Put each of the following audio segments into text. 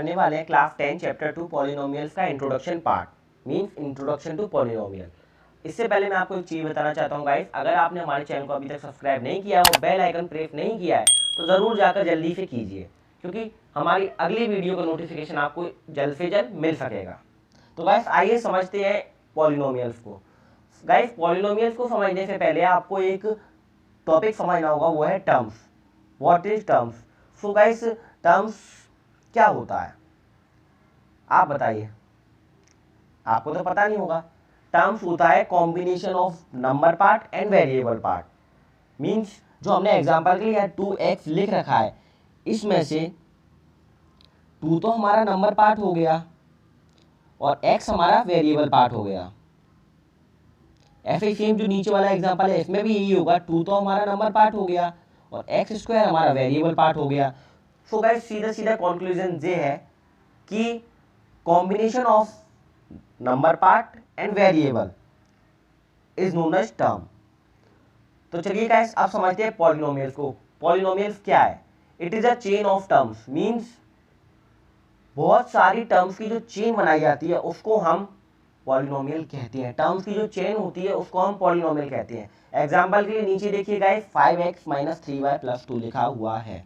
करने वाले हैं क्लास 10 चैप्टर 2 पॉलिनोमियल्स का introduction part, means introduction to polynomial. इससे पहले मैं आपको एक चीज़ बताना चाहता हूँ गाइस, अगर आपने हमारे चैनल को अभी तक सब्सक्राइब नहीं किया और बेल आइकन प्रेस नहीं किया है तो ज़रूर जाकर जल्दी से कीजिए, क्योंकि हमारी अगली वीडियो का नोटिफिकेशन आपको जल्द से जल्द मिल सकेगा। तो गाइस आइए समझते हैं पॉलिनोमियल्स को। गाइस पॉलिनोमियल्स को समझने से पहले आपको एक टॉपिक समझना होगा, वो है terms. What is terms? So guys terms क्या होता है आप बताइए, आपको तो पता नहीं होगा। टर्म्स होता है combination of number part and variable part. Means जो हमने एग्जांपल के लिए 2x लिख रखा है, इसमें से 2 तो हमारा नंबर पार्ट हो गया और x हमारा वेरिएबल पार्ट हो गया। ऐसे सेम जो नीचे वाला एग्जांपल है इसमें भी यही होगा, 2 तो हमारा नंबर पार्ट हो गया और एक्स स्क्वायर हमारा वेरिएबल पार्ट हो गया। सो गाइस सीधा सीधा कंक्लूजन ये है कि combination of number part and variable is known as term. तो चलिए गाइस आप समझते हैं पॉलिनोमियल्स को। पॉलिनोमियल्स क्या है? It is a chain of terms, means बहुत सारी टर्म्स की जो चेन बनाई जाती है उसको हम पॉलिनोमियल कहते हैं। टर्म्स की जो चेन होती है उसको हम पॉलिनोमियल कहते हैं। एग्जांपल के लिए नीचे देखिए गाइस 5x - 3y + 2 लिखा हुआ है।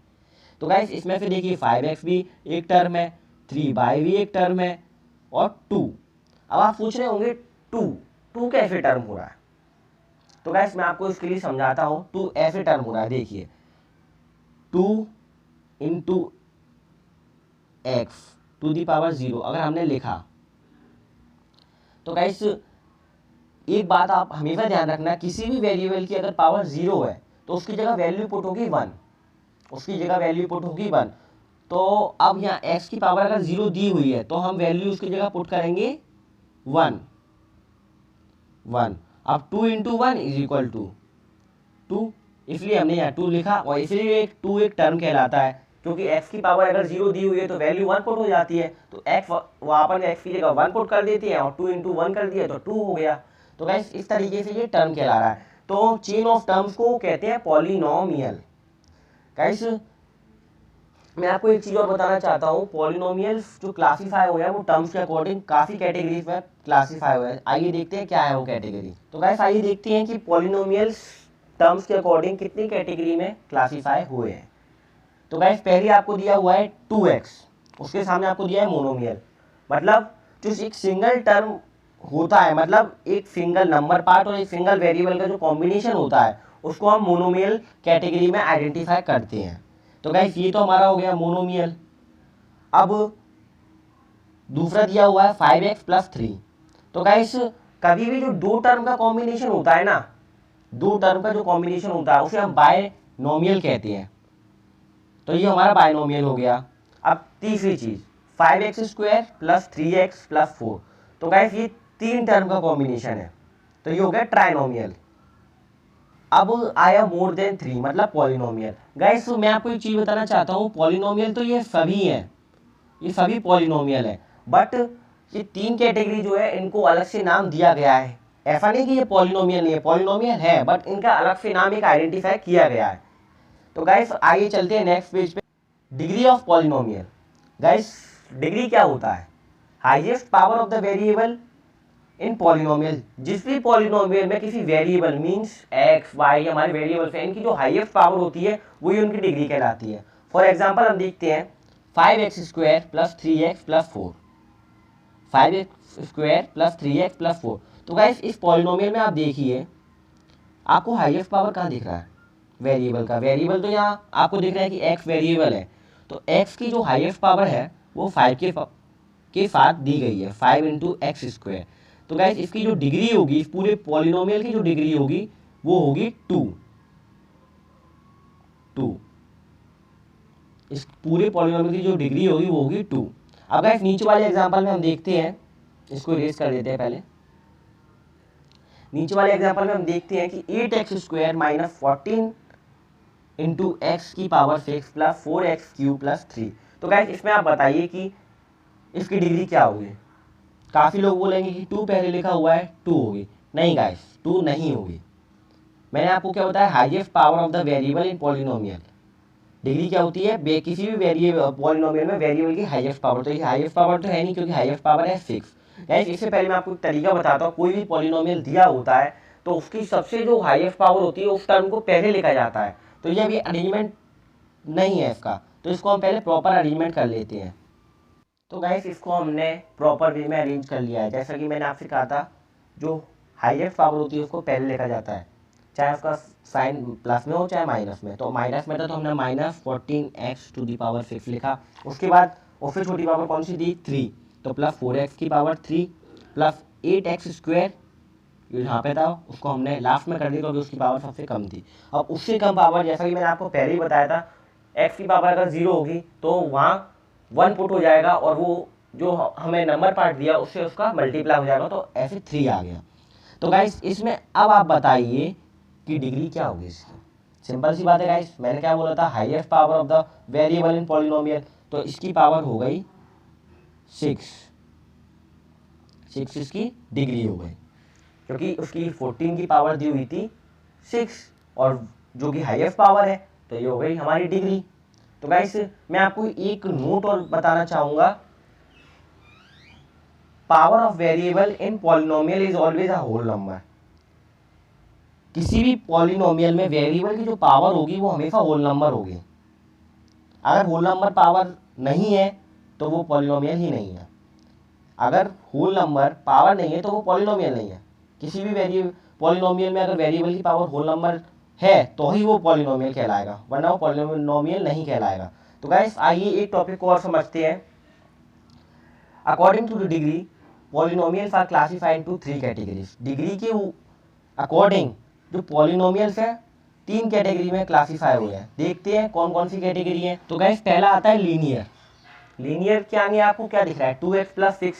तो गाइस इसमें से देखिए 5x भी एक टर्म है, 3y भी एक टर्म है और 2। अब आप पूछ रहे होंगे 2 कैसे टर्म हो रहा है? तो गाइस मैं आपको इसके लिए समझाता हूँ। 2 ऐसे टर्म हो रहा है, देखिए 2 × x टू दी पावर 0 अगर हमने लिखा तो गाइस एक बात आप हमेशा ध्यान रखना, किसी भी वेरिएबल की अगर पावर 0 है तो उसकी जगह वैल्यू पुट होगी 1, उसकी जगह वैल्यू पुट होगी 1। तो अब यहाँ x की पावर अगर 0 दी हुई है तो हम वैल्यू उसकी जगह पुट करेंगे 1। अब 2 × 1 = 2, इसलिए हमने यहाँ 2 लिखा और इसलिए 2 एक टर्म कहलाता है, क्योंकि x की पावर अगर 0 दी हुई है तो वैल्यू 1 पुट हो जाती है। तो x वहाँ पर x की जगह 1 पुट कर देती है और 2 × 1 कर दिया तो 2 हो गया। तो गाइस इस तरीके से ये टर्म कहला रहा है। तो चेन ऑफ टर्म्स को कहते हैं पॉलिनोमियल। गाइस मैं आपको एक चीज़ और बताना चाहता हूँ, पॉलिनोमियल्स जो क्लासीफाई हुए हैं वो टर्म्स के अकॉर्डिंग काफ़ी कैटेगरीज में क्लासीफाई हुए हैं। आइए देखते हैं क्या है वो कैटेगरी। तो गाइस आइए देखते हैं कि पॉलिनोमियल्स टर्म्स के अकॉर्डिंग कितनी कैटेगरी में क्लासीफाई हुए हैं। तो गाइस पहले आपको दिया हुआ है 2x, उसके सामने आपको दिया है मोनोमियल। मतलब जो एक सिंगल टर्म होता है, मतलब एक सिंगल नंबर पार्ट और एक सिंगल वेरिएबल का जो कॉम्बिनेशन होता है उसको हम मोनोमियल कैटेगरी में आइडेंटिफाई करते हैं। तो गाइस ये तो हमारा हो गया मोनोमियल। अब दूसरा दिया हुआ है 5x + 3। तो गाइस कभी भी जो दो टर्म का कॉम्बिनेशन होता है ना, दो टर्म का जो कॉम्बिनेशन होता है उसे हम बायनोमियल कहते हैं। तो ये हमारा बायनोमियल हो गया। अब तीसरी चीज 5x² + 3x + 4। तो गाइस ये 3 टर्म का कॉम्बिनेशन है, तो ये हो गया ट्राइनोमियल। अब आया मोर देन 3 मतलब पॉलिनोमियल। गाइस मैं आपको एक चीज बताना चाहता हूँ, पॉलिनोमियल तो ये सभी हैं, ये सभी पॉलिनोमियल है, बट ये 3 कैटेगरी जो है इनको अलग से नाम दिया गया है। ऐसा नहीं कि ये पॉलिनोमियल नहीं है, पॉलिनोमियल है बट इनका अलग से नाम एक आइडेंटिफाई किया गया है। तो गाइस आइए चलते हैं नेक्स्ट पेज पे। Degree of polynomial. Guys degree क्या होता है? Highest power of the variable in polynomial. जिस भी पॉलिनोमियल में किसी वेरिएबल मींस x y हमारे वेरिएबल्स हैं, इनकी जो हाईएस्ट पावर होती है वही उनकी डिग्री कहलाती है। फॉर एग्जांपल हम देखते हैं 5x² + 3x + 4, 5x² + 3x + 4। तो गाइस इस पॉलिनोमियल में आप देखिए आपको हाईएस्ट पावर कहाँ दिख रहा है? वेरिएबल का। वेरिएबल तो यहाँ आपको दिख रहा है कि x वेरिएबल है, तो x की जो हाईएस्ट पावर है वो 5 के साथ दी गई है, 5 × x²। तो गाइस इसकी जो डिग्री होगी, इस पूरे पॉलिनोमियल की जो डिग्री होगी वो होगी 2। इस पूरे पॉलिनोमियल की जो डिग्री होगी वो होगी 2। अब गाइस नीचे वाले एग्जांपल में हम देखते हैं, इसको इरेज कर देते हैं पहले। नीचे वाले एग्जांपल में हम देखते हैं कि 8x² - 14 × x⁴ + 4x³ + 3। तो गाइस इसमें आप बताइए कि इसकी डिग्री क्या होगी? काफ़ी लोग बोलेंगे कि 2 पहले लिखा हुआ है 2 होगी। नहीं गाइस 2 नहीं होगी। मैंने आपको क्या बताया? Highest power of the variable in polynomial. Degree क्या होती है, किसी भी वेरिएबल पॉलिनोमियल में वेरिएबल की हाईएस्ट पावर। तो ये हाईएस्ट पावर तो है नहीं, क्योंकि हाईएस्ट पावर है 6। गाइस इससे पहले मैं आपको एक तरीका बताता हूँ। कोई भी पॉलिनोमियल दिया होता है तो उसकी सबसे जो हाईएस्ट पावर होती है उस टर्म को पहले लिखा जाता है। तो ये अभी अरेंजमेंट नहीं है इसका, तो इसको हम पहले प्रॉपर अरेंजमेंट कर लेते हैं। तो गाइस इसको हमने प्रॉपर वे में अरेंज कर लिया है। जैसा कि मैंने आपसे कहा था, जो हाईएस्ट पावर होती है उसको पहले लिखा जाता है, चाहे उसका साइन प्लस में हो चाहे माइनस में। तो माइनस में था तो हमने -14x⁶ लिखा। उसके बाद और फिर छोटी पावर कौन सी दी, 3, तो +4x⁴ प्लस 8x² यहाँ पे था, उसको हमने लास्ट में कर दिया क्योंकि उसकी पावर सबसे कम थी। अब उससे कम पावर, जैसा कि मैंने आपको पहले ही बताया था, x की पावर अगर 0 होगी तो वहाँ 1 पुट हो जाएगा और वो जो हमें नंबर पार्ट दिया उससे उसका मल्टीप्लाई हो जाएगा, तो ऐसे 3 आ गया। तो गाइस इसमें अब आप बताइए कि डिग्री क्या होगी इसकी। सिंपल सी बात है गाइस, मैंने क्या बोला था, highest power of the variable in polynomial, तो इसकी पावर हो गई 6 इसकी डिग्री हो गई, क्योंकि उसकी 14 की पावर दी हुई थी 6 और जो कि हाईएस्ट पावर है, तो ये हो गई हमारी डिग्री। तो गाइस मैं आपको एक नोट और बताना चाहूँगा, power of variable in polynomial is always a whole number. किसी भी पॉलिनोमियल में वेरिएबल की जो पावर होगी वो हमेशा होल नंबर होगी। अगर होल नंबर पावर नहीं है तो वो पॉलिनोमियल ही नहीं है। अगर होल नंबर पावर नहीं है तो वो पॉलिनोमियल नहीं है। किसी भी वेरिएबल पॉलिनोमियल में अगर वेरिएबल की पावर होल नंबर है तो ही वो पॉलिनोमियल कहलाएगा, वरना वो पॉलिनोमियल नहीं कहलाएगा। तो गाइस आइए एक टॉपिक को और समझते हैं। According to the degree, polynomials are classified into 3 categories. Degree के अकॉर्डिंग जो पॉलिनोमियल्स है 3 कैटेगरी में क्लासीफाई हुए हैं। देखते हैं कौन कौन सी कैटेगरी है। तो गाइस पहला आता है लीनियर। लीनियर क्या नहीं, आपको क्या दिख रहा है, 2x + 6,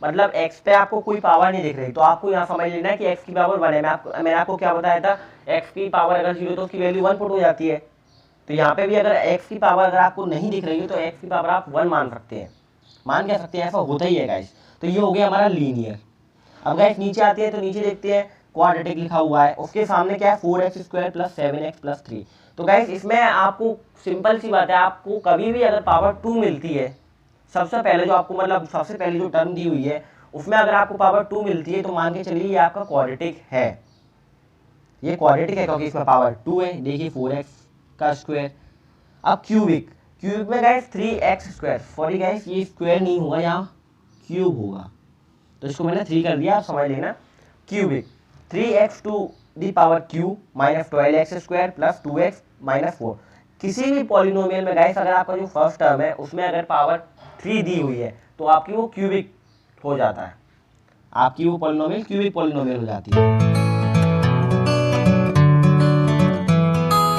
मतलब x पे आपको कोई पावर नहीं दिख रही, तो आपको यहाँ समझ लेना है कि x की पावर 1 है। मैंने आपको क्या बताया था, x की पावर अगर 0 तो उसकी वैल्यू 1 पुट हो जाती है। तो यहाँ पे भी अगर x की पावर अगर आपको नहीं दिख रही है तो x की पावर आप 1 मान सकते हैं, मान कह सकते हैं, ऐसा होता ही है गाइस। तो ये हो गया हमारा लीनियर। अब गाइस नीचे आते हैं तो नीचे देखते हैं क्वाड्रेटिक लिखा हुआ है, उसके सामने क्या है, 4x² + 7x + 3। तो गाइस इसमें आपको सिंपल सी बात है, आपको कभी भी अगर पावर 2 मिलती है, सबसे पहले जो आपको मतलब सबसे पहले जो टर्म दी हुई है उसमें अगर आपको पावर 2 मिलती है तो मान के चलिए ये आपका क्वाड्रेटिक है। ये क्वाड्रेटिक है क्योंकि इसमें पावर 2 है। देखिए 4x²। अब क्यूबिक में गाइस 3x², सॉरी गाइस ये स्क्वायर नहीं होगा, यहाँ क्यूब होगा, तो इसको मैंने 3 कर दिया, आप समझ लेना। Cubic 3x⁴ -12x² + 2x - 4। किसी भी पॉलिनोमियल में गाइस अगर आपका जो फर्स्ट टर्म है उसमें अगर पावर 3 दी हुई है तो आपकी वो क्यूबिक हो जाता है, आपकी वो पॉलिनोमियल क्यूबिक पॉलिनोमियल हो जाती है।